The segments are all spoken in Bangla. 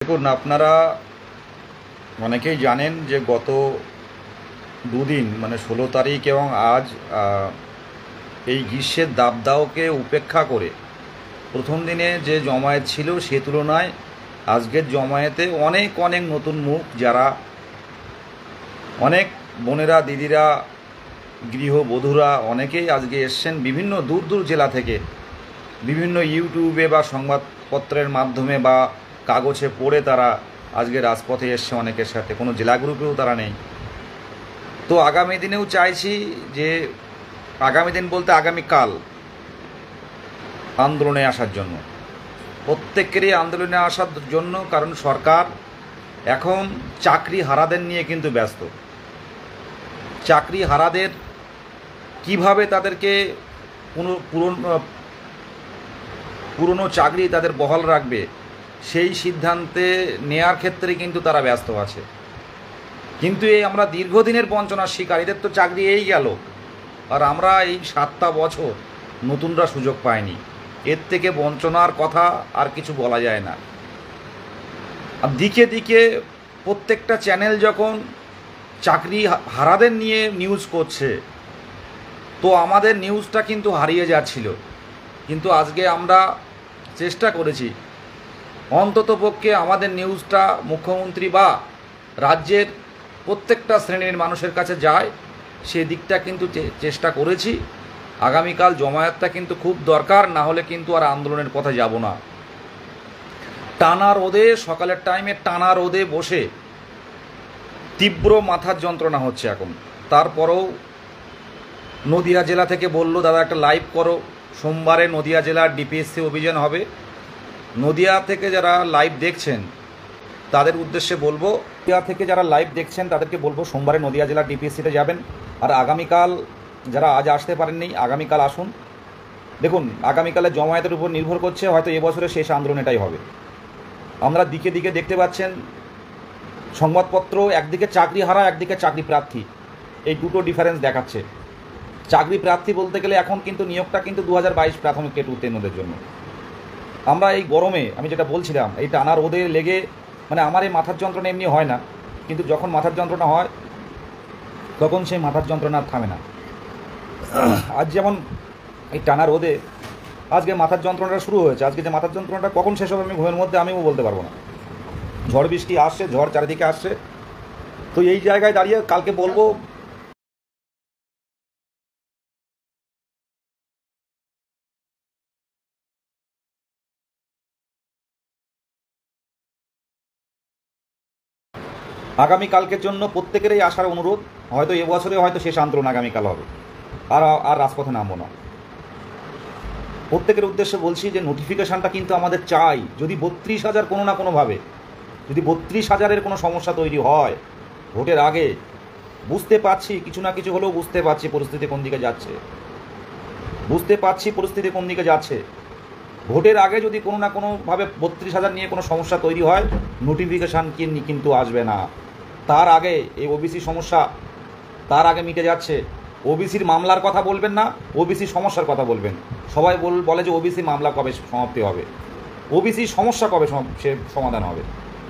দেখুন, আপনারা অনেকেই জানেন যে গত দুদিন মানে 16 তারিখ এবং আজ এই গ্রীষ্মের দাবদাহকে উপেক্ষা করে প্রথম দিনে যে জমায়েত ছিল সে তুলনায় আজকের জমায়েতে অনেক অনেক নতুন মুখ, যারা অনেক বোনেরা, দিদিরা, গৃহবধূরা অনেকেই আজকে এসছেন বিভিন্ন দূর দূর জেলা থেকে। বিভিন্ন ইউটিউবে বা সংবাদপত্রের মাধ্যমে বা কাগজে পড়ে তারা আজকে রাজপথে এসছে অনেকের সাথে, কোনো জেলা গ্রুপেও তারা নেই। তো আগামী দিনেও চাইছি যে আগামী দিন বলতে আগামীকাল আন্দোলনে আসার জন্য, প্রত্যেকেরই আন্দোলনে আসার জন্য। কারণ সরকার এখন চাকরি হারাদের নিয়ে কিন্তু ব্যস্ত। চাকরি হারাদের কিভাবে তাদেরকে পুরনো চাকরি তাদের বহাল রাখবে সেই সিদ্ধান্তে নেয়ার ক্ষেত্রে কিন্তু তারা ব্যস্ত আছে। কিন্তু এই আমরা দীর্ঘদিনের বঞ্চনার শিকারীদের তো চাকরি এই গেল, আর আমরা এই 7টা বছর নতুনরা সুযোগ পাইনি। এর থেকে বঞ্চনার কথা আর কিছু বলা যায় না। আর দিকে দিকে প্রত্যেকটা চ্যানেল যখন চাকরি হারাদের নিয়ে নিউজ করছে, তো আমাদের নিউজটা কিন্তু হারিয়ে যাচ্ছিল। কিন্তু আজকে আমরা চেষ্টা করেছি অন্ততপক্ষে আমাদের নিউজটা মুখ্যমন্ত্রী বা রাজ্যের প্রত্যেকটা শ্রেণীর মানুষের কাছে যায়, সেদিকটা কিন্তু চেষ্টা করেছি। আগামীকাল জমায়েতটা কিন্তু খুব দরকার, না হলে কিন্তু আর আন্দোলনের পথে যাব না। টানা রোদে, সকালের টাইমে টানা রোদে বসে তীব্র মাথার যন্ত্রণা হচ্ছে এখন। তারপরেও নদিয়া জেলা থেকে বলল, দাদা একটা লাইভ করো, সোমবারে নদিয়া জেলার ডিপিএসসি অভিযান হবে। নদিয়া থেকে যারা লাইভ দেখছেন তাদের উদ্দেশ্যে বলবো, নদিয়া থেকে যারা লাইভ দেখছেন তাদেরকে বলবো সোমবারে নদিয়া জেলার ডিপিএসসিতে যাবেন। আর আগামীকাল যারা আজ আসতে পারেননি, আগামীকাল আসুন। দেখুন, আগামীকালের জমায়েতের উপর নির্ভর করছে, হয়তো এবছরের শেষ আন্দোলন এটাই হবে। আমরা দিকে দিকে দেখতে পাচ্ছেন সংবাদপত্র, একদিকে চাকরি হারা, একদিকে চাকরি প্রার্থী, এই দুটো ডিফারেন্স দেখাচ্ছে। চাকরি প্রার্থী বলতে গেলে এখন কিন্তু নিয়োগটা কিন্তু 2022 প্রাথমিক টেট উত্তীর্ণদের জন্য। আমরা এই গরমে, আমি যেটা বলছিলাম, এই টানা রোদে লেগে মানে আমার এই মাথার যন্ত্রণা এমনি হয় না, কিন্তু যখন মাথার যন্ত্রণা হয় তখন সেই মাথার যন্ত্রণা আর থামে না। আজ যেমন এই টানা রোদে আজকে মাথার যন্ত্রণাটা শুরু হয়েছে। আজকে যে মাথার যন্ত্রণাটা কখন শেষ হবে আমি ঘুমের মধ্যে আমিও বলতে পারবো না। ঝড় বৃষ্টি আসছে, ঝড় চারিদিকে আসছে। তো এই জায়গায় দাঁড়িয়ে কালকে বলবো, আগামীকালকের জন্য প্রত্যেকেরই আসার অনুরোধ। হয়তো এবছরে হয়তো শেষ আন্দোলন আগামীকাল হবে, আর রাজপথে নামবো না। প্রত্যেকের উদ্দেশ্যে বলছি যে নোটিফিকেশানটা কিন্তু আমাদের চাই। যদি 32,000 কোনো না কোনোভাবে, যদি 32,000-এর কোনো সমস্যা তৈরি হয় ভোটের আগে, বুঝতে পারছি কিছু না কিছু হলেও বুঝতে পারছি পরিস্থিতি কোন দিকে যাচ্ছে, ভোটের আগে যদি কোনো না কোনোভাবে 32,000 নিয়ে কোনো সমস্যা তৈরি হয়, নোটিফিকেশান কিন্তু আসবে না। তার আগে এই ওবিসি সমস্যা তার আগে মিটে যাচ্ছে। ওবিসির মামলার কথা বলবেন না, ওবিসি সমস্যার কথা বলবেন। সবাই বলে যে ওবিসি মামলা কবে সমাপ্তি হবে, ওবিসি সমস্যা কবে সে সমাধান হবে।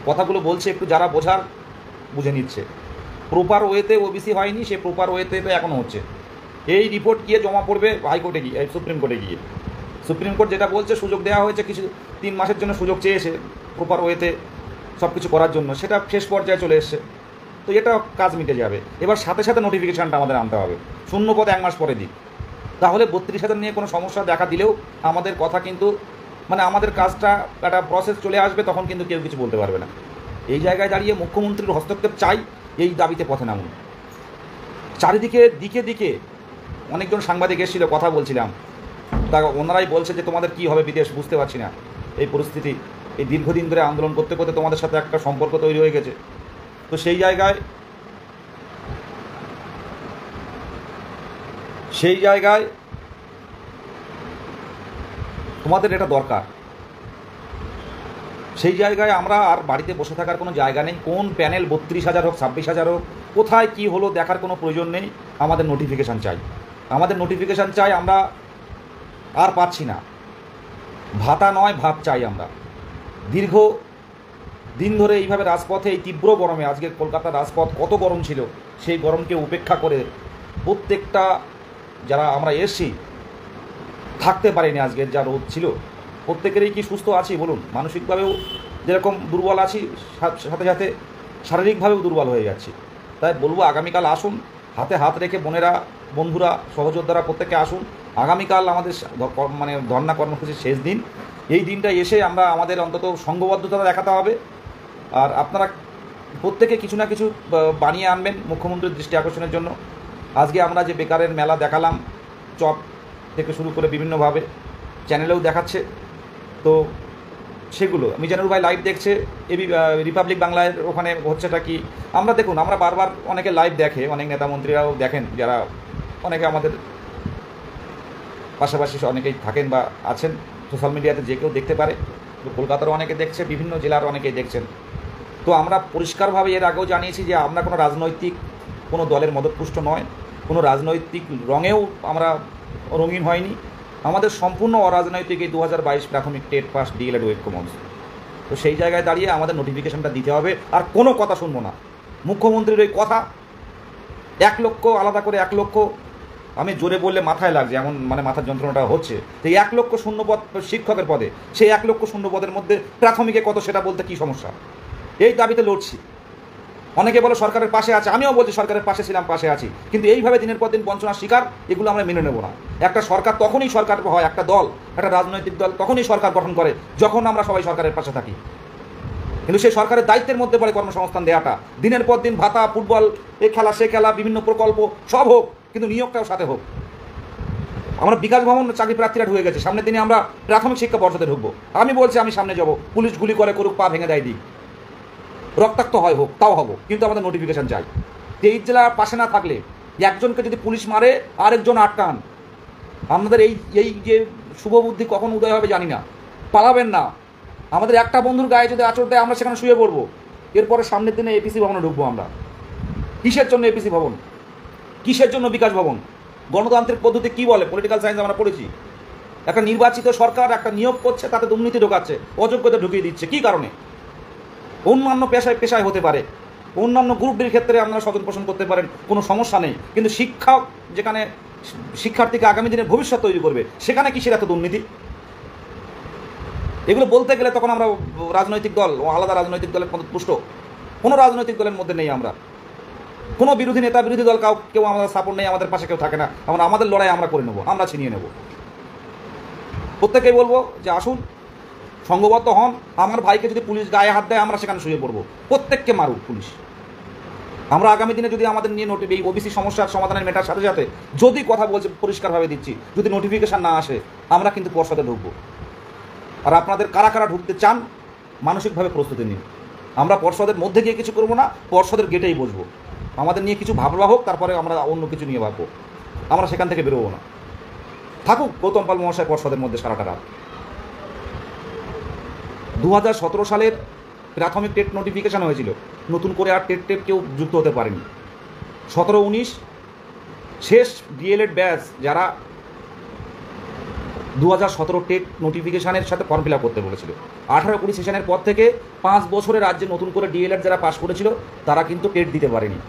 কথাগুলো বলছে একটু যারা বোঝার বুঝে নিচ্ছে। প্রপার ওয়েতে ওবিসি হয়নি, সে প্রপার ওয়েতে এখনও হচ্ছে। এই রিপোর্ট গিয়ে জমা পড়বে হাইকোর্টে গিয়ে, সুপ্রিম কোর্টে গিয়ে। সুপ্রিম কোর্ট যেটা বলছে, সুযোগ দেওয়া হয়েছে, কিছু 3 মাসের জন্য সুযোগ চেয়েছে প্রপার ওয়েতে সব কিছু করার জন্য, সেটা শেষ পর্যায়ে চলে এসছে। তো এটা কাজ মিটে যাবে। এবার সাথে সাথে নোটিফিকেশানটা আমাদের আনতে হবে, শূন্য পদে 1 মাস পরে দিক। তাহলে 32,000 নিয়ে কোনো সমস্যা দেখা দিলেও আমাদের কথা কিন্তু মানে আমাদের কাজটা একটা প্রসেস চলে আসবে, তখন কিন্তু কেউ কিছু বলতে পারবে না। এই জায়গায় দাঁড়িয়ে মুখ্যমন্ত্রীর হস্তক্ষেপ চাই, এই দাবিতে পথে নামুন। চারিদিকে দিকে দিকে অনেকজন সাংবাদিক এসেছিল, কথা বলছিলাম, তা ওনারাই বলছে যে তোমাদের কি হবে বিদেশ, বুঝতে পারছি না এই পরিস্থিতি। এই দীর্ঘদিন ধরে আন্দোলন করতে করতে তোমাদের সাথে একটা সম্পর্ক তৈরি হয়ে গেছে। তো সেই জায়গায় তোমাদের এটা দরকার। সেই জায়গায় আমরা আর বাড়িতে বসে থাকার কোনো জায়গা নেই। কোন প্যানেল 32,000 হোক, 26,000 হোক, কোথায় কি হলো দেখার কোনো প্রয়োজন নেই। আমাদের নোটিফিকেশান চাই। আমরা আর পাচ্ছি না, ভাতা নয় ভাত চাই। আমরা দীর্ঘ দিন ধরে এইভাবে রাজপথে এই তীব্র গরমে, আজকে কলকাতার রাজপথ কত গরম ছিল, সেই গরমকে উপেক্ষা করে প্রত্যেকটা যারা আমরা এসছি থাকতে পারিনি, আজকের যা রোদ ছিল, প্রত্যেকেরই কি সুস্থ আছি বলুন? মানসিকভাবেও যেরকম দুর্বল আছি, সাথে সাথে শারীরিকভাবেও দুর্বল হয়ে যাচ্ছি। তাই বলবো আগামীকাল আসুন, হাতে হাত রেখে বোনেরা, বন্ধুরা, সহযোদ্ধারা প্রত্যেকে আসুন। আগামীকাল আমাদের মানে ধর্ণা কর্মসূচির শেষ দিন। এই দিনটা এসে আমরা আমাদের অন্তত সংঘবদ্ধতা দেখাতে হবে। আর আপনারা প্রত্যেকে কিছু না কিছু বানিয়ে আনবেন মুখ্যমন্ত্রীর দৃষ্টি আকর্ষণের জন্য। আজকে আমরা যে বেকারের মেলা দেখালাম, চপ থেকে শুরু করে বিভিন্নভাবে চ্যানেলেও দেখাচ্ছে, তো সেগুলো মিজানুর ভাই লাইভ দেখছে, এবি রিপাবলিক বাংলায় ওখানে হচ্ছেটা কি আমরা দেখুন। আমরা বারবার অনেকে লাইভ দেখে, অনেক নেতামন্ত্রীরাও দেখেন, যারা অনেকে আমাদের পাশাপাশি অনেকেই থাকেন বা আছেন সোশ্যাল মিডিয়াতে, যে কেউ দেখতে পারে। তো কলকাতারও অনেকে দেখছে, বিভিন্ন জেলার অনেকেই দেখছেন। তো আমরা পরিষ্কারভাবে এর আগেও জানিয়েছি যে আমরা কোনো রাজনৈতিক কোনো দলের মদতপুষ্ট নয়, কোনো রাজনৈতিক রঙেও আমরা রঙিন হয়নি। আমাদের সম্পূর্ণ অরাজনৈতিক এই 2022 প্রাথমিক টেট পাস ডিএলএড ঐক্যমঞ্চ। তো সেই জায়গায় দাঁড়িয়ে আমাদের নোটিফিকেশনটা দিতে হবে। আর কোনো কথা শুনবো না মুখ্যমন্ত্রীর ওই কথা, 1 লক্ষ আলাদা করে 1 লক্ষ, আমি জোরে বললে মাথায় লাগছে, এমন মানে মাথার যন্ত্রণাটা হচ্ছে। তো 1 লক্ষ শূন্যপদ শিক্ষকের পদে, সেই 1 লক্ষ শূন্যপদের মধ্যে প্রাথমিকে কত সেটা বলতে কী সমস্যা? এই দাবিতে লড়ছি। অনেকে বলে সরকারের পাশে আছে, আমিও বলছি সরকারের পাশে ছিলাম, পাশে আছি, কিন্তু এইভাবে দিনের পর দিন বঞ্চনার শিকার, এগুলো আমরা মেনে নেব না। একটা সরকার তখনই সরকার হয়, একটা দল, একটা রাজনৈতিক দল তখনই সরকার গঠন করে যখন আমরা সবাই সরকারের পাশে থাকি। কিন্তু সেই সরকারের দায়িত্বের মধ্যে পড়ে কর্মসংস্থান দেওয়াটা, দিনের পর দিন ভাতা, ফুটবল, এ খেলা সে খেলা, বিভিন্ন প্রকল্প সব হোক, কিন্তু নিয়োগটাও সাথে হোক। আমরা বিকাশ ভবন চাকরি প্রার্থীরা ঢুকে গেছে, সামনের দিনে আমরা প্রাথমিক শিক্ষা পর্ষদে ঢুকবো। আমি বলছি আমি সামনে যাব, পুলিশ গুলি করে করুক, পা ভেঙে দেয় দিক, রক্তাক্ত হয় হোক, তাও হবো, কিন্তু আমাদের নোটিফিকেশান চাই। 23 জেলার পাশে না থাকলে, একজনকে যদি পুলিশ মারে আরেকজন আটকান, আপনাদের এই যে শুভবুদ্ধি কখন উদয় হবে জানি না। পালাবেন না। আমাদের একটা বন্ধুর গায়ে যদি আঁচড় দেয় আমরা সেখানে শুয়ে পড়বো। এরপরে সামনের দিনে এপিসি ভবনে ঢুকবো আমরা। কিসের জন্য এপিসি ভবন? কিসের জন্য বিকাশ ভবন? গণতান্ত্রিক পদ্ধতি কি বলে? পলিটিক্যাল সায়েন্স আমরা পড়েছি। একটা নির্বাচিত সরকার একটা নিয়োগ করছে, তাতে দুর্নীতি ঢোকাচ্ছে, অযোগ্যতা ঢুকিয়ে দিচ্ছে। কী কারণে? অন্যান্য পেশায় হতে পারে, অন্যান্য গ্রুপটির ক্ষেত্রে আপনারা স্বজন পোষণ করতে পারেন, কোনো সমস্যা নেই, কিন্তু শিক্ষক যেখানে শিক্ষার্থীকে আগামী দিনে ভবিষ্যৎ তৈরি করবে, সেখানে কিসের এত দুর্নীতি? এগুলো বলতে গেলে তখন আমরা রাজনৈতিক দল ও আলাদা রাজনৈতিক দলের পুষ্ট, কোনো রাজনৈতিক দলের মধ্যে নেই আমরা, কোনো বিরোধী নেতা বিরোধী দল কেউ আমাদের সাপোর্ট নেই, আমাদের পাশে কেউ থাকে না। আমরা আমাদের লড়াই আমরা করে নেবো, আমরা ছিনিয়ে নেব। প্রত্যেকেই বলবো যে আসুন, সংঘবদ্ধ হন। আমার ভাইকে যদি পুলিশ গায়ে হাত দেয় আমরা সেখানে শুয়ে পড়বো, প্রত্যেককে মারুক পুলিশ। আমরা আগামী দিনে যদি আমাদের নিয়ে এই ওবিসি সমস্যার সমাধানের মেটার সাথে সাথে যদি কথা বলছে, পরিষ্কারভাবে দিচ্ছি, যদি নোটিফিকেশান না আসে আমরা কিন্তু পর্ষদে ঢুকবো। আর আপনাদের কারা কারা ঢুকতে চান মানসিকভাবে প্রস্তুতি নিন। আমরা পর্ষদের মধ্যে গিয়ে কিছু করবো না, পর্ষদের গেটেই বসবো। আমাদের নিয়ে কিছু ভাববা হোক, তারপরে আমরা অন্য কিছু নিয়ে ভাববো। আমরা সেখান থেকে বেরোবো না। থাকুক গৌতম পাল মহাশয় পর্ষদের মধ্যে সারাটা রাত। 2017 সালের প্রাথমিক টেট নোটিফিকেশান হয়েছিল, নতুন করে আর টেট কেউ যুক্ত হতে পারেনি। 17-19 শেষ ডিএলএড ব্যাচ যারা 2017 টেট নোটিফিকেশানের সাথে ফর্ম ফিল আপ করতে বলেছিল, 18-20 সেশনের পর থেকে 5 বছরে রাজ্যে নতুন করে ডিএলএড যারা পাস করেছিল তারা কিন্তু টেট দিতে পারেনি।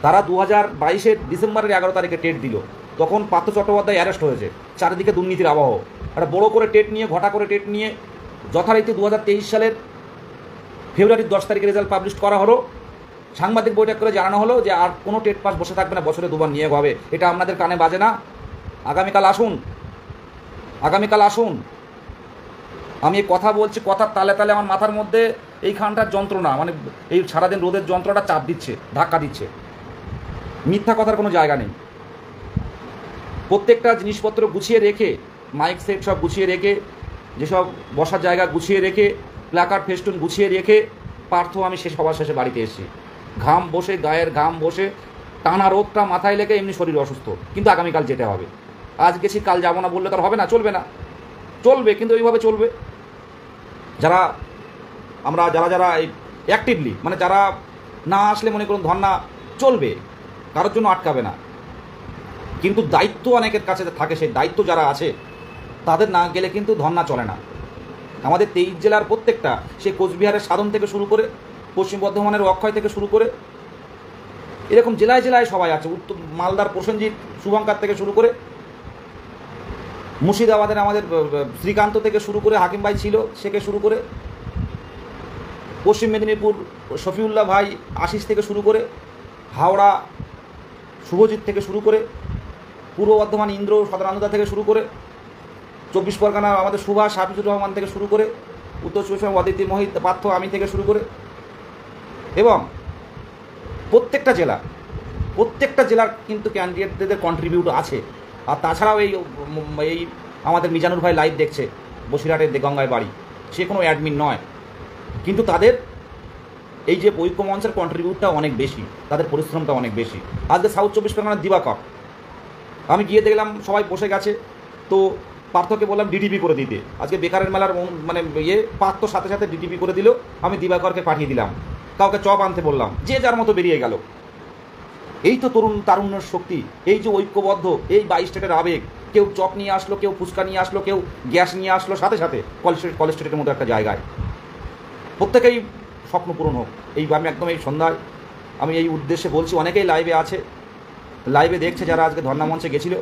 তারা 2022 ডিসেম্বরের 11 তারিখে টেট দিল। তখন পার্থ চট্টোপাধ্যায় অ্যারেস্ট হয়েছে, চারিদিকে দুর্নীতির আবহ। একটা বড় করে টেট নিয়ে, ঘটা করে টেট নিয়ে যথারীতি 2023 সালের ফেব্রুয়ারির 10 তারিখে রেজাল্ট পাবলিশ করা হলো। সাংবাদিক বৈঠক করে জানানো হলো যে আর কোনো টেট পাস বসে থাকবে না, বছরে 2 বার নিয়োগ হবে। এটা আপনাদের কানে বাজে না? আগামীকাল আসুন, আগামীকাল আসুন। আমি কথা বলছি, কথার তালে তালে আমার মাথার মধ্যে এইখানটার যন্ত্রণা, মানে এই সারাদিন রোদের যন্ত্রণাটা চাপ দিচ্ছে, ধাক্কা দিচ্ছে। মিথ্যা কথার কোনো জায়গা নেই। প্রত্যেকটা জিনিসপত্র গুছিয়ে রেখে, মাইক সেট সব গুছিয়ে রেখে, যেসব বসার জায়গা গুছিয়ে রেখে, প্ল্যাকার্ড ফেস্টুন গুছিয়ে রেখে পার্থ আমি সবার শেষে বাড়িতে এসেছি। ঘাম বসে, গায়ের ঘাম বসে, টানা রোদটা মাথায় লেগে এমনি শরীর অসুস্থ, কিন্তু আগামীকাল যেতে হবে। আজ গেছি কাল যাবো না বললে তার হবে না, চলবে না। চলবে, কিন্তু ওইভাবে চলবে। যারা এই অ্যাক্টিভলি, মানে যারা না আসলে মনে করুন ধর্না চলবে, কারোর জন্য আটকাবে না, কিন্তু দায়িত্ব অনেকের কাছে থাকে। সেই দায়িত্ব যারা আছে তাদের না গেলে কিন্তু ধর্না চলে না। আমাদের 23 জেলার প্রত্যেকটা, সে কোচবিহারের সাধন থেকে শুরু করে পশ্চিম বর্ধমানের অক্ষয় থেকে শুরু করে এরকম জেলায় জেলায় সবাই আছে, উত্তর মালদার প্রসেনজিৎ শুভঙ্কর থেকে শুরু করে, মুর্শিদাবাদের আমাদের শ্রীকান্ত থেকে শুরু করে, হাকিম ভাই ছিল থেকে শুরু করে, পশ্চিম মেদিনীপুর শফিউল্লাহ ভাই আশিস থেকে শুরু করে, হাওড়া শুভজিৎ থেকে শুরু করে, পূর্ব বর্ধমান ইন্দ্র সদানন্দা থেকে শুরু করে, 24 পরগনা আমাদের সুভাষ হাফিজুর রহমান থেকে শুরু করে, উত্তর 24 পরগনা অদিতি মোহিত পার্থ আমি থেকে শুরু করে, এবং প্রত্যেকটা জেলার কিন্তু ক্যান্ডিডেটদের কন্ট্রিবিউট আছে। আর তাছাড়াও এই আমাদের মিজানুর ভাই লাইভ দেখছে, বসিরহাটের গঙ্গায় বাড়ি, সে কোনো অ্যাডমিন নয়, কিন্তু তাদের এই যে ঐক্য মঞ্চের কন্ট্রিবিউটটা অনেক বেশি, তাদের পরিশ্রমটা অনেক বেশি। আজকে সাউথ 24 পরগনার দিবাকর, আমি গিয়ে দেখলাম সবাই বসে গেছে, তো পার্থকে বললাম ডিটিপি করে দিতে। আজকে বেকারের মেলার মানে পার্থ সাথে সাথে ডিটিপি করে দিল, আমি দিবাকরকে পাঠিয়ে দিলাম, কাউকে চপ আনতে বললাম, যে যার মতো বেরিয়ে গেল। এই তো তারুণ্যের শক্তি, এই যে ঐক্যবদ্ধ, এই 22 স্টেটের আবেগ, কেউ চপ নিয়ে আসলো, কেউ ফুচকা নিয়ে আসলো, কেউ গ্যাস নিয়ে আসলো, সাথে সাথে কলেজ স্ট্রিটের মতো একটা জায়গায় প্রত্যেকেই স্বপ্ন পূরণ হোক। আমি একদম এই সন্ধ্যায় আমি এই উদ্দেশ্যে বলছি, অনেকেই লাইভে আছে, লাইভে দেখছে যারা আজকে ধর্ণা মঞ্চে গেছিল।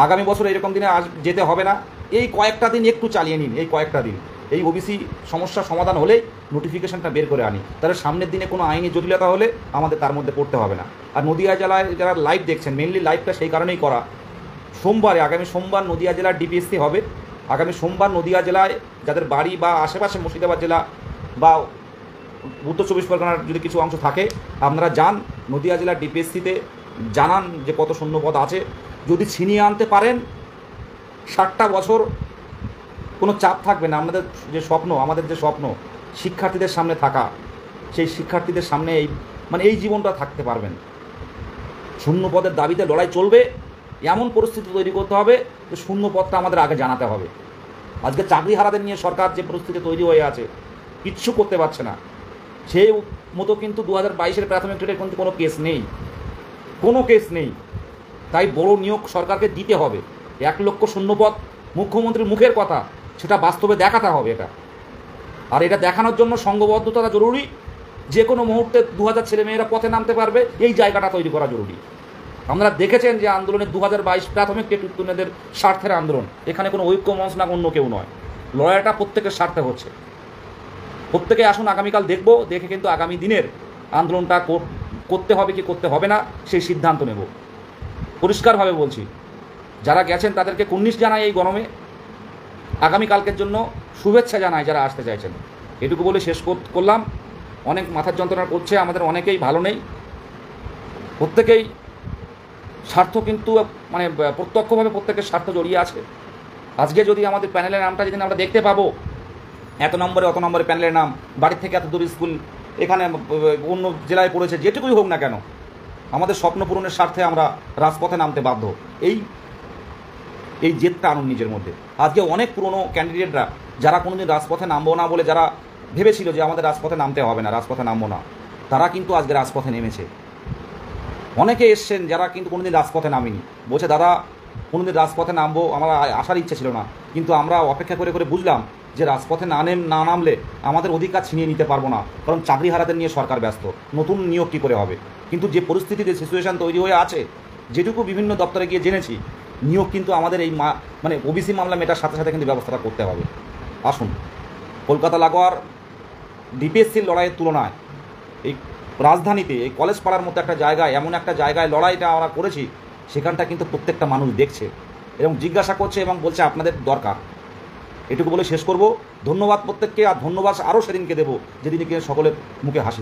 আগামী বছর এরকম দিনে যেতে হবে না, এই কয়েকটা দিন একটু চালিয়ে নিন, এই কয়েকটা দিন এই ওবিসি সমস্যার সমাধান হলেই নোটিফিকেশনটা বের করে আনি, তাহলে সামনের দিনে কোনো আইনি জটিলতা হলে আমাদের তার মধ্যে পড়তে হবে না। আর নদিয়া জেলায় যারা লাইভ দেখছেন, মেনলি লাইভটা সেই কারণেই করা, আগামী সোমবার নদিয়া জেলার ডিপিএসসি হবে। আগামী সোমবার নদিয়া জেলায় যাদের বাড়ি বা আশেপাশে মুর্শিদাবাদ জেলা বা উত্তর 24 পরগনার যদি কিছু অংশ থাকে, আপনারা যান নদিয়া জেলার ডিপিএসসিতে, জানান যে কত শূন্যপদ আছে। যদি ছিনিয়ে আনতে পারেন, 60টা বছর কোনো চাপ থাকবে না। আমাদের যে স্বপ্ন শিক্ষার্থীদের সামনে থাকা, সেই শিক্ষার্থীদের সামনে এই জীবনটা থাকতে পারবেন। শূন্য পদের দাবিতে লড়াই চলবে, এমন পরিস্থিতি তৈরি করতে হবে যে শূন্য পদটা আমাদের আগে জানাতে হবে। আজকে চাকরি হারাদের নিয়ে সরকার যে পরিস্থিতি তৈরি হয়ে আছে, কিচ্ছু করতে পারছে না। সেই মতো কিন্তু 2022-এর প্রাথমিক টেটের কিন্তু কোনো কেস নেই। তাই বড় নিয়োগ সরকারকে দিতে হবে। 1 লক্ষ শূন্যপদ মুখ্যমন্ত্রীর মুখের কথা, সেটা বাস্তবে দেখাতে হবে এটা। আর এটা দেখানোর জন্য সংঘবদ্ধতা জরুরি। যে কোনো মুহূর্তে 2000 ছেলেমেয়েরা পথে নামতে পারবে, এই জায়গাটা তৈরি করা জরুরি। আপনারা দেখেছেন যে আন্দোলনের 2022 প্রাথমিক টেট উত্তীর্ণদের স্বার্থের আন্দোলন, এখানে কোনো ঐক্য মঞ্চ না অন্য কেউ নয়, লড়াইটা প্রত্যেকের স্বার্থে হচ্ছে। প্রত্যেকে আসুন, আগামীকাল দেখে কিন্তু আগামী দিনের আন্দোলনটা করতে হবে কি করতে হবে না সেই সিদ্ধান্ত নেব। পরিষ্কারভাবে বলছি, যারা গেছেন তাদেরকে কুর্নিশ জানাই এই গরমে, আগামীকালকের জন্য শুভেচ্ছা জানাই যারা আসতে চাইছেন। এটুকু বলে শেষ করলাম। অনেক মাথার যন্ত্রণা করছে, আমাদের অনেকেই ভালো নেই, প্রত্যেকেই স্বার্থ কিন্তু প্রত্যক্ষভাবে প্রত্যেকের স্বার্থ জড়িয়ে আছে। আজকে যদি আমাদের প্যানেলের নামটা যেদিন আমরা দেখতে পাবো, এত নম্বরে অত নম্বরে প্যানেলের নাম, বাড়ির থেকে এত দূর স্কুল, এখানে অন্য জেলায় পড়েছে, যেটুকুই হোক না কেন, আমাদের স্বপ্ন পূরণের স্বার্থে আমরা রাজপথে নামতে বাধ্য। এই জেদটা আনুন নিজের মধ্যে। আজকে অনেক পুরনো ক্যান্ডিডেটরা যারা কোনোদিন রাজপথে নামবো না বলে যারা ভেবেছিল যে আমাদের রাজপথে নামতে হবে না, রাজপথে নামবো না, তারা কিন্তু আজকে রাজপথে নেমেছে। অনেকে এসছেন যারা কিন্তু কোনোদিন রাজপথে নামেনি, বলছে দাদা কোনোদিন রাজপথে নামবো, আমার আসার ইচ্ছে ছিল না, কিন্তু আমরা অপেক্ষা করে করে বুঝলাম যে রাজপথে না নামলে আমাদের অধিকার ছিনিয়ে নিতে পারবো না, কারণ চাকরি হারাদের নিয়ে সরকার ব্যস্ত, নতুন নিয়োগ কী করে হবে। কিন্তু যে পরিস্থিতিতে সিচুয়েশান তৈরি হয়ে আছে, যেটুকু বিভিন্ন দপ্তরে গিয়ে জেনেছি, নিয়োগ কিন্তু আমাদের এই ওবিসি মামলা মেটার সাথে সাথে কিন্তু ব্যবস্থাটা করতে হবে। আসুন, কলকাতা লাগোয়ার ডিপিএসসির লড়াইয়ের তুলনায় এই রাজধানীতে এই কলেজ পাড়ার মতো একটা জায়গায়, এমন একটা জায়গায় লড়াইটা আমরা করেছি, সেখানটা কিন্তু প্রত্যেকটা মানুষ দেখছে এবং জিজ্ঞাসা করছে এবং বলছে আপনাদের দরকার। এটুকু বলে শেষ করব। ধন্যবাদ প্রত্যেককে, আর ধন্যবাদ আরও সেদিনকে দেবো যেদিনকে সকলের মুখে হাসি।